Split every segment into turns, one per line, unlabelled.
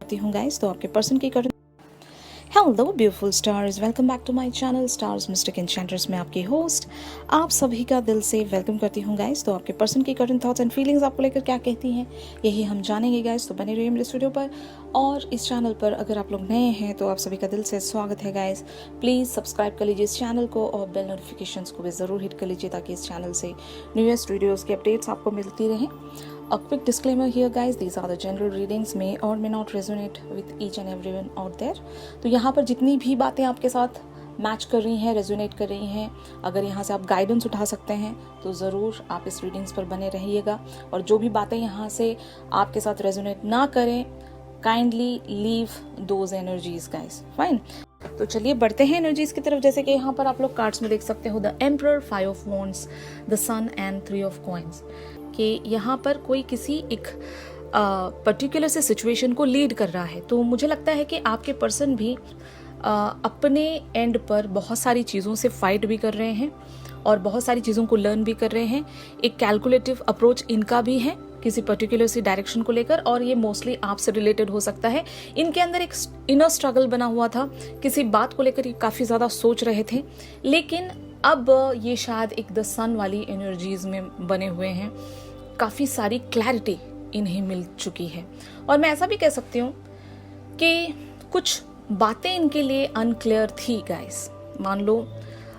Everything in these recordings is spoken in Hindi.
करती हूँ गाइस। तो आपके पर्सन की current hello beautiful stars, welcome back to my channel stars mystic enchanters में आपकी होस्ट आप सभी का दिल से वेलकम करती हूँ गाइस। तो आपके पर्सन की करंट थॉट्स एंड फीलिंग्स आपको लेकर क्या कहती हैं यही हम जानेंगे गाइस। तो बने रहिए मेरे इस वीडियो पर, और इस चैनल पर अगर आप लोग नए हैं तो आप सभी का दिल से स्वागत है गाइस। प्लीज़ सब्सक्राइब कर लीजिए इस चैनल को और बेल नोटिफिकेशंस को भी ज़रूर हिट कर लीजिए ताकि इस चैनल से न्यूएस्ट वीडियोज़ की अपडेट्स आपको मिलती रहें। A quick disclaimer here guys, these are the general readings, may or may not resonate with each and everyone out there। तो यहाँ पर जितनी भी बातें आपके साथ मैच कर रही हैं, रेजोनेट कर रही हैं, अगर यहाँ से आप गाइडेंस उठा सकते हैं तो ज़रूर आप इस रीडिंग्स पर बने रहिएगा। और जो भी बातें यहाँ से आपके साथ रेजोनेट ना करें, kindly leave those energies guys, fine. तो चलिए बढ़ते हैं एनर्जीज की तरफ। जैसे कि यहाँ पर आप लोग कार्ड्स में देख सकते हो the emperor, 5 of wands, the sun and 3 of coins, कि यहाँ पर कोई किसी एक पर्टिकुलर से सिचुएशन को लीड कर रहा है। तो मुझे लगता है कि आपके पर्सन भी अपने एंड पर बहुत सारी चीज़ों से फाइट भी कर रहे हैं और बहुत सारी चीज़ों को लर्न भी कर रहे हैं। एक कैलकुलेटिव अप्रोच इनका भी है किसी पर्टिकुलर सी डायरेक्शन को लेकर, और ये मोस्टली आपसे रिलेटेड हो सकता है। इनके अंदर एक इनर स्ट्रगल बना हुआ था, किसी बात को लेकर ये काफ़ी ज़्यादा सोच रहे थे, लेकिन अब ये शायद एक द सन वाली एनर्जीज में बने हुए हैं। काफ़ी सारी क्लैरिटी इन्हें मिल चुकी है, और मैं ऐसा भी कह सकती हूँ कि कुछ बातें इनके लिए अनक्लियर थी गाइस। मान लो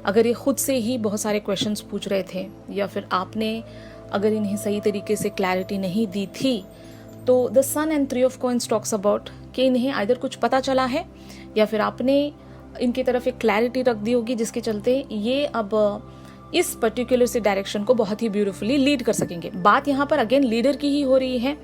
अगर ये खुद से ही बहुत सारे क्वेश्चंस पूछ रहे थे, या फिर आपने अगर इन्हें सही तरीके से क्लैरिटी नहीं दी थी, तो the sun and 3 of coins talks about कि इन्हें आइदर कुछ पता चला है या फिर आपने इनकी तरफ एक क्लैरिटी रख दी होगी, जिसके चलते ये अब इस पर्टिकुलर से डायरेक्शन को बहुत ही ब्यूटीफुली लीड कर सकेंगे। बात यहाँ पर अगेन लीडर की ही हो रही है।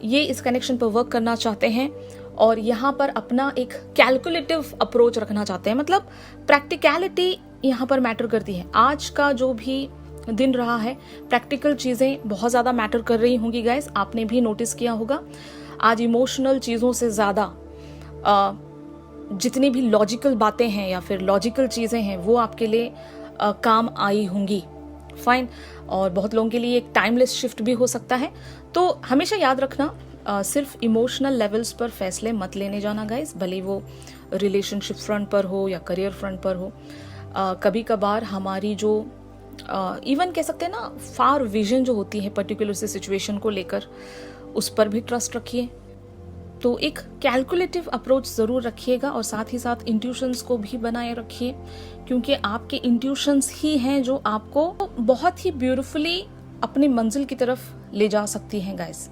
ये इस कनेक्शन पर वर्क करना चाहते हैं और यहाँ पर अपना एक कैलकुलेटिव अप्रोच रखना चाहते हैं। मतलब प्रैक्टिकलिटी यहाँ पर मैटर करती है। आज का जो भी दिन रहा है, प्रैक्टिकल चीज़ें बहुत ज़्यादा मैटर कर रही होंगी गाइस। आपने भी नोटिस किया होगा आज इमोशनल चीज़ों से ज़्यादा जितनी भी लॉजिकल बातें हैं या फिर लॉजिकल चीज़ें हैं वो आपके लिए काम आई होंगी, फाइन। और बहुत लोगों के लिए एक टाइमलेस शिफ्ट भी हो सकता है। तो हमेशा याद रखना, सिर्फ इमोशनल लेवल्स पर फैसले मत लेने जाना गाइस, भले वो रिलेशनशिप फ्रंट पर हो या करियर फ्रंट पर हो। कभी कभार हमारी जो इवन कह सकते हैं ना, फार विजन जो होती है पर्टिकुलर से सिचुएशन को लेकर, उस पर भी ट्रस्ट रखिए। तो एक कैलकुलेटिव अप्रोच ज़रूर रखिएगा और साथ ही साथ इंट्यूशंस को भी बनाए रखिए, क्योंकि आपके इंट्यूशंस ही हैं जो आपको बहुत ही ब्यूटीफुली अपनी मंजिल की तरफ ले जा सकती हैं गाइस।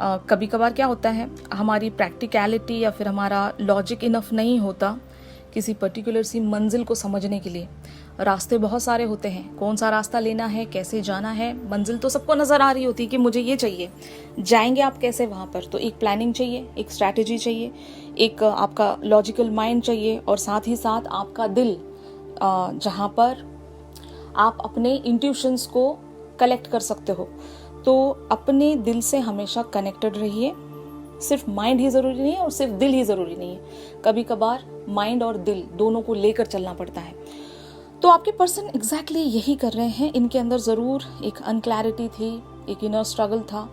कभी कभार क्या होता है, हमारी प्रैक्टिकलिटी या फिर हमारा लॉजिक इनफ नहीं होता किसी पर्टिकुलर सी मंजिल को समझने के लिए। रास्ते बहुत सारे होते हैं, कौन सा रास्ता लेना है, कैसे जाना है, मंजिल तो सबको नज़र आ रही होती है कि मुझे ये चाहिए, जाएंगे आप कैसे वहाँ पर। तो एक प्लानिंग चाहिए, एक स्ट्रैटेजी चाहिए, एक आपका लॉजिकल माइंड चाहिए, और साथ ही साथ आपका दिल, जहाँ पर आप अपने इंट्यूशंस को कलेक्ट कर सकते हो। तो अपने दिल से हमेशा कनेक्टेड रहिए। सिर्फ माइंड ही ज़रूरी नहीं है और सिर्फ दिल ही ज़रूरी नहीं है, कभी कभार माइंड और दिल दोनों को लेकर चलना पड़ता है। तो आपके पर्सन एग्जैक्टली यही कर रहे हैं। इनके अंदर ज़रूर एक अनक्लैरिटी थी, एक इनर स्ट्रगल था,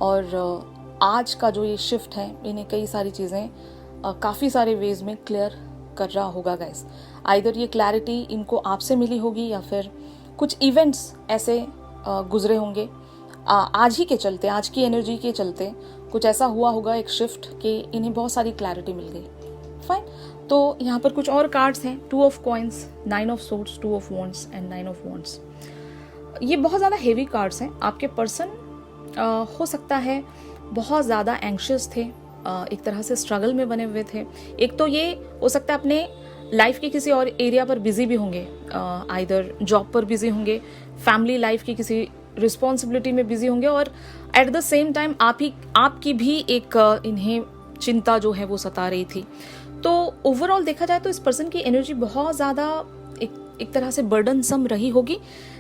और आज का जो ये शिफ्ट है इन्हें कई सारी चीज़ें काफ़ी सारे वेज में क्लियर कर रहा होगा गाइस। आइदर ये क्लैरिटी इनको आपसे मिली होगी या फिर कुछ इवेंट्स ऐसे गुजरे होंगे आज ही के चलते, आज की एनर्जी के चलते कुछ ऐसा हुआ होगा, एक शिफ्ट, कि इन्हें बहुत सारी क्लैरिटी मिल गई, फाइन। तो यहाँ पर कुछ और कार्ड्स हैं, 2 of coins, 9 of swords, 2 of wands and 9 of wands. ये बहुत ज़्यादा हेवी कार्ड्स हैं। आपके पर्सन हो सकता है बहुत ज़्यादा एंग्शियस थे, एक तरह से स्ट्रगल में बने हुए थे। एक तो ये हो सकता है अपने लाइफ के किसी और एरिया पर बिजी भी होंगे, आइदर जॉब पर बिजी होंगे, फैमिली लाइफ की किसी रिस्पॉन्सिबिलिटी में बिजी होंगे, और एट द सेम टाइम आपकी भी एक इन्हें चिंता जो है वो सता रही थी। तो ओवरऑल देखा जाए तो इस पर्सन की एनर्जी बहुत ज़्यादा एक तरह से बर्डनसम रही होगी,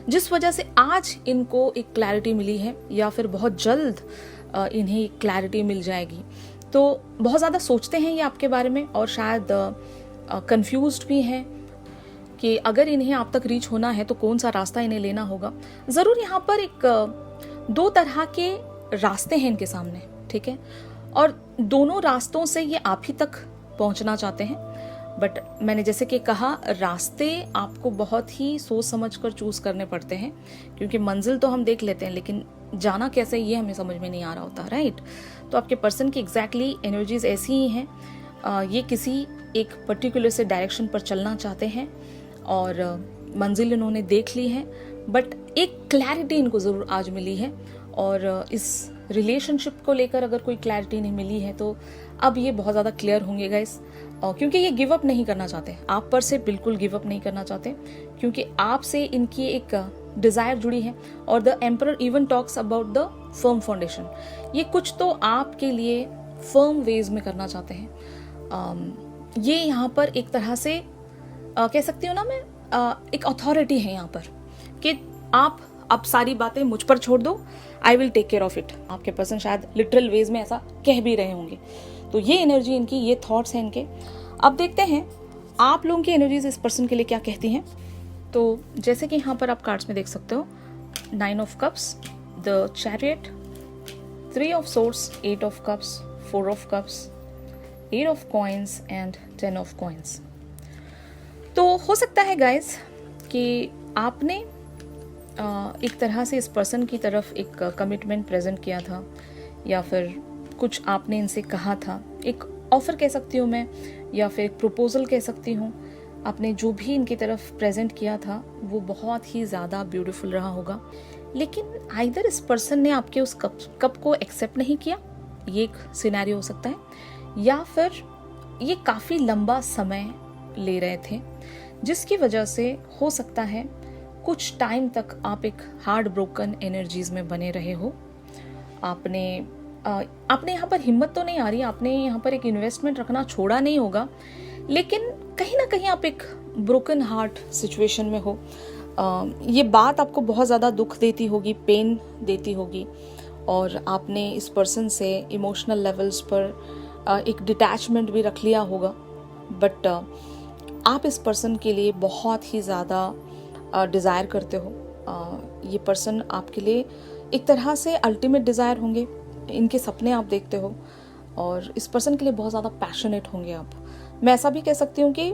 जिस वजह से आज इनको एक क्लैरिटी मिली है, या फिर बहुत जल्द इन्हें क्लैरिटी मिल जाएगी। तो बहुत ज़्यादा सोचते हैं ये आपके बारे में, और शायद कंफ्यूज्ड भी हैं कि अगर इन्हें आप तक रीच होना है तो कौन सा रास्ता इन्हें लेना होगा। ज़रूर यहाँ पर एक 2 तरह के रास्ते हैं इनके सामने, ठीक है। और दोनों रास्तों से ये आप ही तक पहुंचना चाहते हैं। बट मैंने जैसे कि कहा, रास्ते आपको बहुत ही सोच समझ कर चूज करने पड़ते हैं, क्योंकि मंजिल तो हम देख लेते हैं लेकिन जाना कैसे ये हमें समझ में नहीं आ रहा होता, राइट। तो आपके पर्सन की एग्जैक्टली एनर्जीज ऐसी ही हैं। ये किसी एक पर्टिकुलर से डायरेक्शन पर चलना चाहते हैं और मंजिल इन्होंने देख ली है, बट एक क्लैरिटी इनको ज़रूर आज मिली है। और इस रिलेशनशिप को लेकर अगर कोई क्लैरिटी नहीं मिली है तो अब ये बहुत ज़्यादा क्लियर होंगे गाइस, क्योंकि ये गिव अप नहीं करना चाहते, आप पर से बिल्कुल गिव अप नहीं करना चाहते, क्योंकि आपसे इनकी एक डिज़ायर जुड़ी है। और the emperor even talks about the firm foundation, ये कुछ तो आपके लिए फर्म वेज में करना चाहते हैं। ये यहाँ पर एक तरह से कह सकती हूँ ना मैं, एक अथॉरिटी है यहाँ पर कि आप अब सारी बातें मुझ पर छोड़ दो, I will take care of it. आपके पर्सन शायद लिटरल वेज में ऐसा कह भी रहे होंगे। तो ये एनर्जी इनकी, ये थॉट्स हैं इनके। अब देखते हैं आप लोगों की एनर्जीज इस पर्सन के लिए क्या कहती हैं। तो जैसे कि यहाँ पर आप कार्ड्स में देख सकते हो, 9 of cups, the chariot, 3 of swords, 8 of cups, 4 of cups, 8 of coins and 10 of coins. तो हो सकता है गाइस कि आपने एक तरह से इस पर्सन की तरफ एक कमिटमेंट प्रेजेंट किया था, या फिर कुछ आपने इनसे कहा था, एक ऑफर कह सकती हूँ मैं, या फिर एक प्रपोजल कह सकती हूँ। आपने जो भी इनकी तरफ प्रेजेंट किया था वो बहुत ही ज़्यादा ब्यूटीफुल रहा होगा, लेकिन आइदर इस पर्सन ने आपके उस कप को एक्सेप्ट नहीं किया, ये एक सिनेरियो हो सकता है, या फिर ये काफ़ी लंबा समय ले रहे थे, जिसकी वजह से हो सकता है कुछ टाइम तक आप एक हार्ड ब्रोकन एनर्जीज में बने रहे हो। आपने यहाँ पर हिम्मत तो नहीं आ रही, आपने यहाँ पर एक इन्वेस्टमेंट रखना छोड़ा नहीं होगा, लेकिन कहीं ना कहीं आप एक ब्रोकन हार्ट सिचुएशन में हो। ये बात आपको बहुत ज़्यादा दुख देती होगी, पेन देती होगी, और आपने इस पर्सन से इमोशनल लेवल्स पर एक डिटैचमेंट भी रख लिया होगा। बट आप इस पर्सन के लिए बहुत ही ज़्यादा डिज़ायर करते हो। ये पर्सन आपके लिए एक तरह से अल्टीमेट डिज़ायर होंगे, इनके सपने आप देखते हो, और इस पर्सन के लिए बहुत ज़्यादा पैशनेट होंगे आप। मैं ऐसा भी कह सकती हूँ कि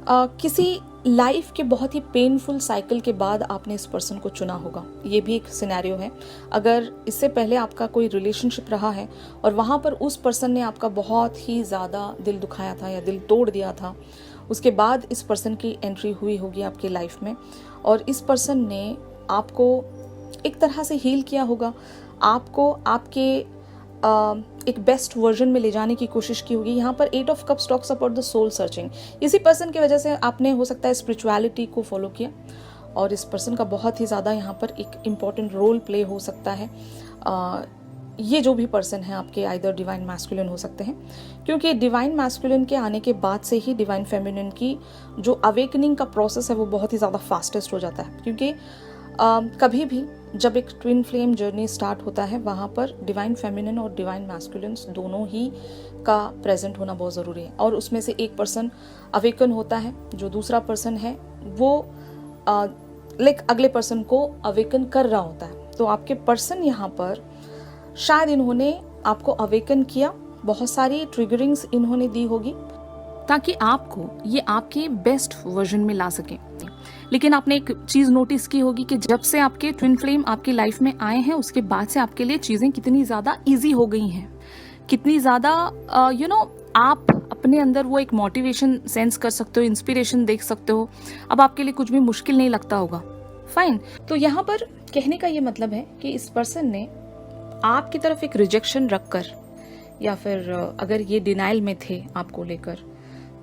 किसी लाइफ के बहुत ही पेनफुल साइकिल के बाद आपने इस पर्सन को चुना होगा, ये भी एक सिनेरियो है। अगर इससे पहले आपका कोई रिलेशनशिप रहा है और वहाँ पर उस पर्सन ने आपका बहुत ही ज़्यादा दिल दुखाया था या दिल तोड़ दिया था, उसके बाद इस पर्सन की एंट्री हुई होगी आपकी लाइफ में, और इस पर्सन ने आपको एक तरह से हील किया होगा, आपको आपके एक बेस्ट वर्जन में ले जाने की कोशिश की होगी। यहाँ पर 8 of cups talks about the soul searching. इसी पर्सन की वजह से आपने हो सकता है स्पिरिचुअलिटी को फॉलो किया, और इस पर्सन का बहुत ही ज़्यादा यहाँ पर एक इम्पॉर्टेंट रोल प्ले हो सकता है। ये जो भी पर्सन है आपके आइदर डिवाइन मैस्कुलिन हो सकते हैं, क्योंकि डिवाइन मैस्कुलिन के आने के बाद से ही डिवाइन फेमिनिन की जो अवेकनिंग का प्रोसेस है वो बहुत ही ज़्यादा फास्टेस्ट हो जाता है। क्योंकि कभी भी जब एक ट्विन फ्लेम जर्नी स्टार्ट होता है, वहाँ पर डिवाइन फेमिनिन और डिवाइन मैस्कुलिन दोनों ही का प्रेजेंट होना बहुत ज़रूरी है, और उसमें से एक पर्सन अवेकन होता है, जो दूसरा पर्सन है वो अगले पर्सन को अवेकन कर रहा होता है। तो आपके पर्सन यहाँ पर शायद इन्होंने आपको अवेकन किया, बहुत सारी ट्रिगरिंग्स इन्होंने दी होगी ताकि आपको ये आपके बेस्ट वर्जन में ला सके। लेकिन आपने एक चीज नोटिस की होगी कि जब से आपके ट्विन फ्लेम आपकी लाइफ में आए हैं, उसके बाद से आपके लिए चीजें कितनी ज्यादा इजी हो गई हैं, कितनी ज्यादा आप अपने अंदर वो एक मोटिवेशन सेंस कर सकते हो, इंस्पिरेशन देख सकते हो। अब आपके लिए कुछ भी मुश्किल नहीं लगता होगा। फाइन। तो यहाँ पर कहने का ये मतलब है कि इस पर्सन ने आपकी तरफ एक रिजेक्शन रखकर, या फिर अगर ये डिनाइल में थे आपको लेकर,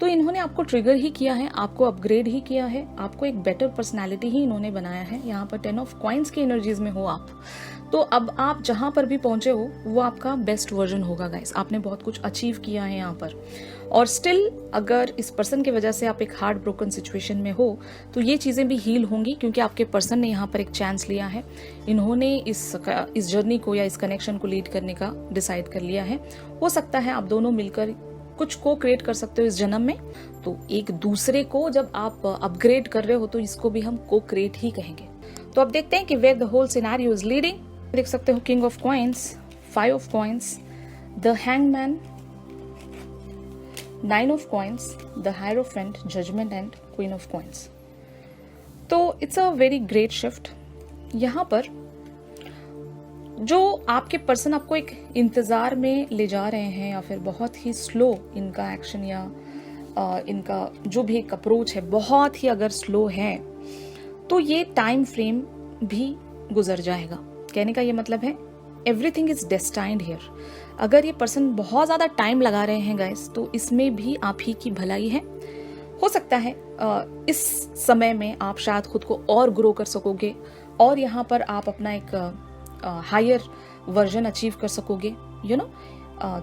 तो इन्होंने आपको ट्रिगर ही किया है, आपको अपग्रेड ही किया है, आपको एक बेटर पर्सनालिटी ही इन्होंने बनाया है। यहाँ पर 10 ऑफ कॉइन्स की एनर्जीज में हो आप, तो अब आप जहां पर भी पहुंचे हो वो आपका बेस्ट वर्जन होगा गाइस। आपने बहुत कुछ अचीव किया है यहाँ पर, और स्टिल अगर इस पर्सन की वजह से आप एक हार्ड ब्रोकन सिचुएशन में हो तो ये चीज़ें भी हील होंगी, क्योंकि आपके पर्सन ने यहाँ पर एक चांस लिया है। इन्होंने इस जर्नी को या इस कनेक्शन को लीड करने का डिसाइड कर लिया है। हो सकता है आप दोनों मिलकर कुछ को क्रिएट कर सकते हो इस जन्म में। तो एक दूसरे को जब आप अपग्रेड कर रहे हो तो इसको भी हम को क्रिएट ही कहेंगे। तो अब देखते हैं कि where the whole scenario is leading. देख सकते हो king of coins, 5 of coins, the hangman, 9 of coins, the hierophant, judgement and queen of coins. तो it's a very great shift. यहाँ पर जो आपके पर्सन आपको एक इंतज़ार में ले जा रहे हैं या फिर बहुत ही स्लो इनका एक्शन या इनका जो भी एक अप्रोच है बहुत ही अगर स्लो है, तो ये टाइम फ्रेम भी गुजर जाएगा। कहने का ये मतलब है एवरीथिंग इज डेस्टाइंड हियर। अगर ये पर्सन बहुत ज़्यादा टाइम लगा रहे हैं गाइस, तो इसमें भी आप ही की भलाई है। हो सकता है इस समय में आप शायद खुद को और ग्रो कर सकोगे और यहाँ पर आप अपना एक हायर वर्जन अचीव कर सकोगे, यू नो।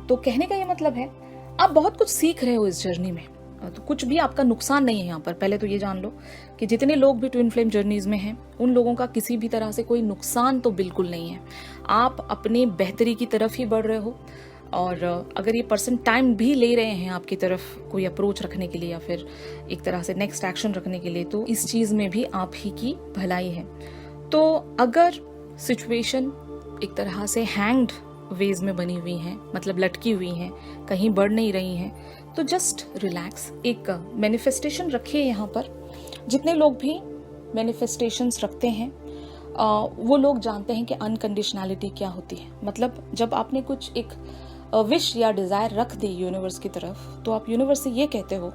तो कहने का ये मतलब है आप बहुत कुछ सीख रहे हो इस जर्नी में, तो कुछ भी आपका नुकसान नहीं है यहाँ पर। पहले तो ये जान लो कि जितने लोग भी ट्विन फ्लेम जर्नीज में हैं उन लोगों का किसी भी तरह से कोई नुकसान तो बिल्कुल नहीं है। आप अपने बेहतरी की तरफ ही बढ़ रहे हो। और अगर ये पर्सन टाइम भी ले रहे हैं आपकी तरफ कोई अप्रोच रखने के लिए या फिर एक तरह से नेक्स्ट एक्शन रखने के लिए, तो इस चीज़ में भी आप ही की भलाई है। तो अगर सिचुएशन एक तरह से हैंग्ड वेज में बनी हुई हैं, मतलब लटकी हुई हैं, कहीं बढ़ नहीं रही हैं, तो जस्ट रिलैक्स। एक मैनिफेस्टेशन रखिए यहाँ पर। जितने लोग भी मैनिफेस्टेशंस रखते हैं वो लोग जानते हैं कि अनकंडीशनैलिटी क्या होती है। मतलब जब आपने कुछ एक विश या डिज़ायर रख दी यूनिवर्स की तरफ, तो आप यूनिवर्स से ये कहते हो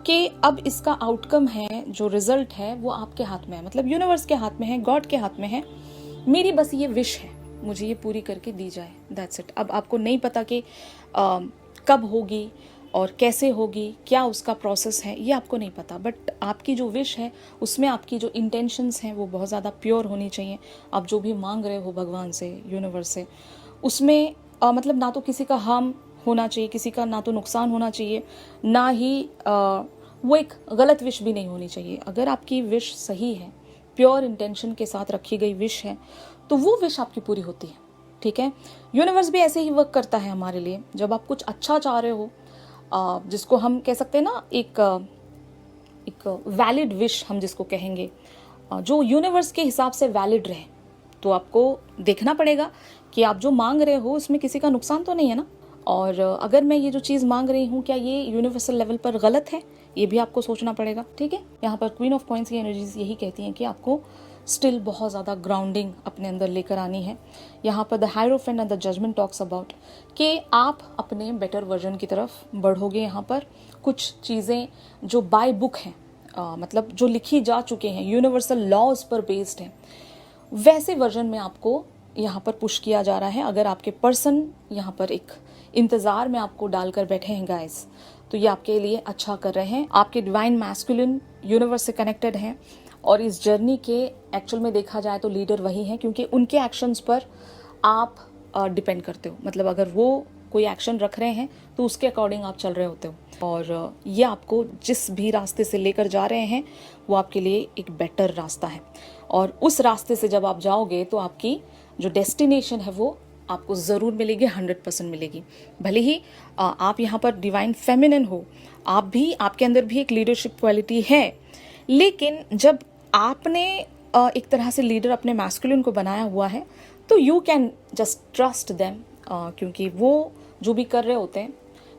कि अब इसका आउटकम है, जो रिजल्ट है वो आपके हाथ में है, मतलब यूनिवर्स के हाथ में है, गॉड के हाथ में है। मेरी बस ये विश है, मुझे ये पूरी करके दी जाए, दैट्स इट। अब आपको नहीं पता कि कब होगी और कैसे होगी, क्या उसका प्रोसेस है, ये आपको नहीं पता, बट आपकी जो विश है उसमें आपकी जो इंटेंशंस हैं वो बहुत ज़्यादा प्योर होनी चाहिए। आप जो भी मांग रहे हो भगवान से, यूनिवर्स से, उसमें मतलब ना तो किसी का हार्म होना चाहिए, किसी का ना तो नुकसान होना चाहिए, ना ही वो एक गलत विश भी नहीं होनी चाहिए। अगर आपकी विश सही है, प्योर इंटेंशन के साथ रखी गई विश है, तो वो विश आपकी पूरी होती है, ठीक है। यूनिवर्स भी ऐसे ही वर्क करता है हमारे लिए। जब आप कुछ अच्छा चाह रहे हो, जिसको हम कह सकते हैं ना एक वैलिड विश हम जिसको कहेंगे, जो यूनिवर्स के हिसाब से वैलिड रहे, तो आपको देखना पड़ेगा कि आप जो मांग रहे हो उसमें किसी का नुकसान तो नहीं है ना। और अगर मैं ये जो चीज़ मांग रही हूँ क्या ये यूनिवर्सल लेवल पर गलत है, ये भी आपको सोचना पड़ेगा, ठीक है। यहाँ पर क्वीन ऑफ कॉइंस की एनर्जीज यही कहती हैं कि आपको स्टिल बहुत ज़्यादा ग्राउंडिंग अपने अंदर लेकर आनी है। यहाँ पर the hierophant and the judgment talks about कि आप अपने बेटर वर्जन की तरफ बढ़ोगे। यहाँ पर कुछ चीज़ें जो बाय बुक हैं, मतलब जो लिखी जा चुके हैं, यूनिवर्सल लॉज पर बेस्ड हैं, वैसे वर्जन में आपको यहाँ पर पुश किया जा रहा है। अगर आपके पर्सन यहाँ पर एक इंतज़ार में आपको डालकर बैठे हैं गाइस, तो ये आपके लिए अच्छा कर रहे हैं। आपके डिवाइन मैस्कुलिन यूनिवर्स से कनेक्टेड हैं और इस जर्नी के एक्चुअल में देखा जाए तो लीडर वही हैं, क्योंकि उनके एक्शंस पर आप डिपेंड करते हो। मतलब अगर वो कोई एक्शन रख रहे हैं तो उसके अकॉर्डिंग आप चल रहे होते हो। और ये आपको जिस भी रास्ते से लेकर जा रहे हैं वो आपके लिए एक बेटर रास्ता है। और उस रास्ते से जब आप जाओगे तो आपकी जो डेस्टिनेशन है वो आपको ज़रूर मिलेगी, 100% मिलेगी। भले ही आप यहाँ पर डिवाइन फेमिनिन हो, आप भी, आपके अंदर भी एक लीडरशिप क्वालिटी है, लेकिन जब आपने एक तरह से लीडर अपने मैस्कुलिन को बनाया हुआ है तो you can just trust them, क्योंकि वो जो भी कर रहे होते हैं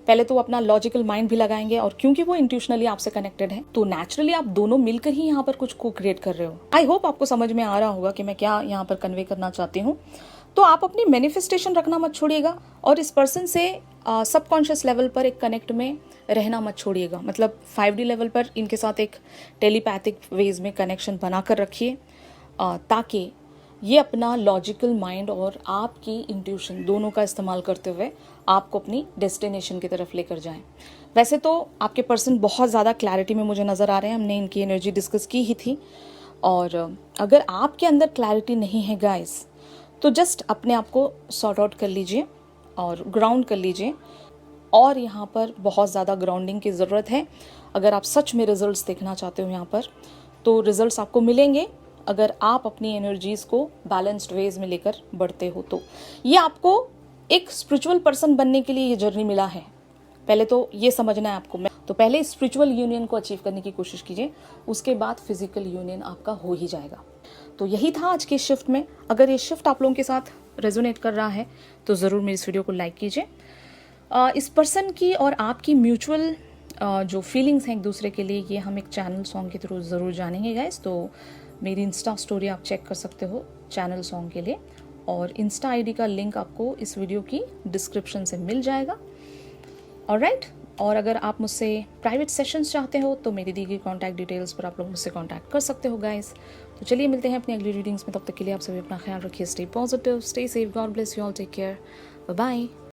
पहले तो अपना लॉजिकल माइंड भी लगाएंगे, और क्योंकि वो इंट्यूशनली आपसे कनेक्टेड है तो नेचुरली आप दोनों मिलकर ही यहाँ पर कुछ को क्रिएट कर रहे हो। आई होप आपको समझ में आ रहा होगा कि मैं क्या यहाँ पर कन्वे करना चाहती हूँ। तो आप अपनी मैनिफेस्टेशन रखना मत छोड़िएगा और इस पर्सन से सबकॉन्शियस लेवल पर एक कनेक्ट में रहना मत छोड़िएगा। मतलब 5D लेवल पर इनके साथ एक टेलीपैथिक वेज में कनेक्शन बनाकर रखिए, ताकि ये अपना लॉजिकल माइंड और आपकी इंट्यूशन दोनों का इस्तेमाल करते हुए आपको अपनी डेस्टिनेशन की तरफ लेकर जाएं। वैसे तो आपके पर्सन बहुत ज़्यादा क्लैरिटी में मुझे नज़र आ रहे हैं, हमने इनकी एनर्जी डिस्कस की ही थी। और अगर आपके अंदर क्लैरिटी नहीं है गाइस, तो जस्ट अपने आप को सॉर्ट आउट कर लीजिए और ग्राउंड कर लीजिए। और यहाँ पर बहुत ज़्यादा ग्राउंडिंग की ज़रूरत है। अगर आप सच में रिजल्ट्स देखना चाहते हो यहाँ पर, तो रिजल्ट्स आपको मिलेंगे अगर आप अपनी एनर्जीज़ को बैलेंस्ड वेज में लेकर बढ़ते हो। तो ये आपको एक स्पिरिचुअल पर्सन बनने के लिए ये जर्नी मिला है, पहले तो ये समझना है आपको। तो पहले स्पिरिचुअल यूनियन को अचीव करने की कोशिश कीजिए, उसके बाद फिजिकल यूनियन आपका हो ही जाएगा। तो यही था आज की शिफ्ट में। अगर ये शिफ्ट आप लोगों के साथ रेजोनेट कर रहा है तो ज़रूर मेरी इस वीडियो को लाइक कीजिए। इस पर्सन की और आपकी म्यूचुअल जो फीलिंग्स हैं एक दूसरे के लिए, ये हम एक चैनल सॉन्ग के थ्रू ज़रूर जानेंगे गाइस। तो मेरी इंस्टा स्टोरी आप चेक कर सकते हो चैनल सॉन्ग के लिए, और इंस्टा आईडी का लिंक आपको इस वीडियो की डिस्क्रिप्शन से मिल जाएगा। ऑलराइट, और अगर आप मुझसे प्राइवेट सेशंस चाहते हो तो मेरी दी गई कॉन्टैक्ट डिटेल्स पर आप लोग मुझसे कॉन्टैक्ट कर सकते हो गाइस। तो चलिए मिलते हैं अपनी अगली रीडिंग्स में, तब तक के लिए आप सभी अपना ख्याल रखिए। Stay positive, stay safe, god bless you all, take care, bye bye.